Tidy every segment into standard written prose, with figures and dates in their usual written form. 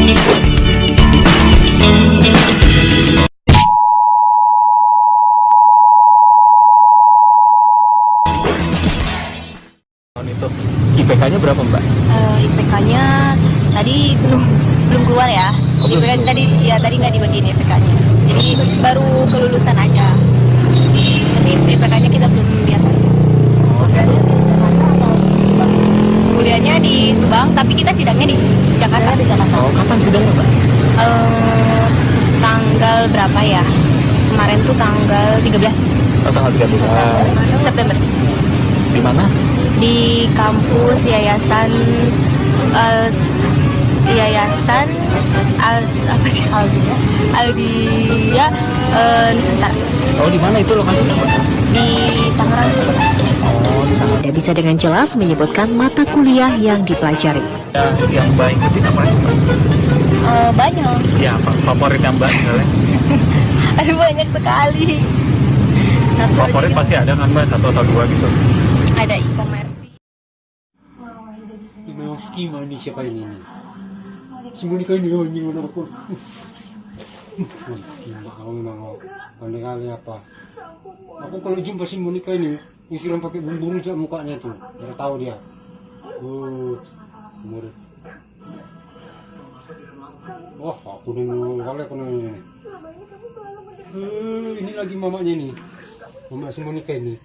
Itu IPK-nya berapa, Mbak? IPK-nya tadi belum keluar ya. Oh, IPK tadi nggak dibagiin IPK-nya. Jadi baru kelulusan aja. Tapi IPK-nya kita belum lihat. Kuliahnya di Jakarta atau di Subang? Kuliahnya di Subang, tapi kita sidangnya di Jakarta. Di Jakarta. Oh, kapan sidangnya, Mbak? Tanggal berapa ya? Kemarin tuh tanggal 13 Oh, tanggal 13 September. Di mana? Di kampus Yayasan Aldia Nusantara. Oh, di mana itu lokasinya, Mbak? Di Tangerang Ciputat. Oh, di sana. Tidak bisa dengan jelas menyebutkan mata kuliah yang dipelajari. Yang Mbak ikutin apa aja, Mbak? Banyak. Ya, favorit yang Mbak misalnya? Aduh, banyak sekali. Favorit pasti ada kan, Mbak? 1 atau 2 gitu. Ada e-commerce. Gimana siapa ini? Si Monica ini gimana aku? Memang pandai kali apa? Aku kalau jumpa si Monica ini, usiran pakai bumbu rujak mukanya tuh, udah tahu dia. Umur. Wah, aku dulu kali aku nanya. Ini lagi mamanya nih, mama si Monica ini.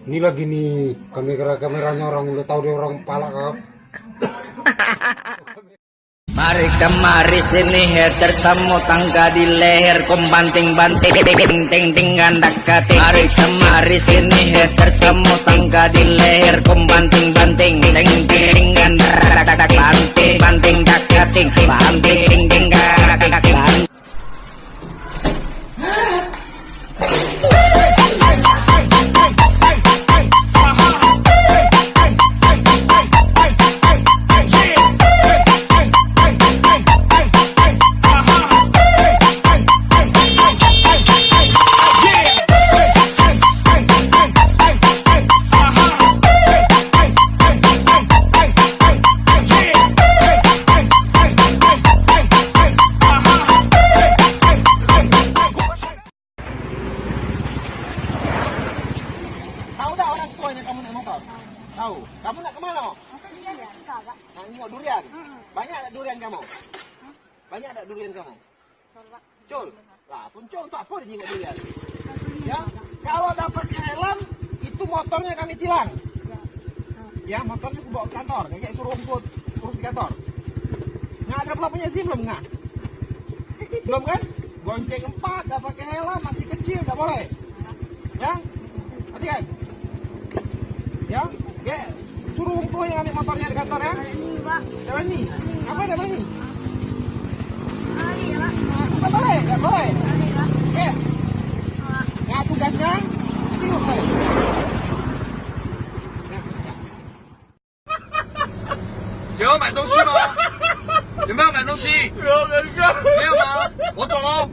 Ini lagi nih kameranya orang udah tahu dia orang palak kau. Mari kemari sini tertemu tangga di leher banting ting ting ganda kating. Mari kemari sini tertemu tangga di leher banting ting ting ganda banting dakating banting ting ting ganda. Tahu dah orang tuanya kamu naik motor? Tahu. Kamu nak kemana? Nak nyuak durian? Banyak tak durian kamu? Banyak tak durian kamu? Cul. Lah, pun cul untuk apa dia nyuak durian? Ya, kalau dapat helm, itu motornya kami tilang. Ya, motornya aku bawa ke kantor. Kakek suruh ikut urus di kantor. Nggak ada pelapunya sih belum nggak? Belum kan? Bonceng 4, dah pakai helm, masih kecil, tak boleh. Ya? Nanti kan? Ya, suruh orang tua yang ambil motornya di kantor ya. Dah berani. Apa dah berani? Tak boleh, tak boleh. Oke. Nah, tugasnya nanti urus saya.有要买东西吗？有没有买东西？没有吗？我走喽。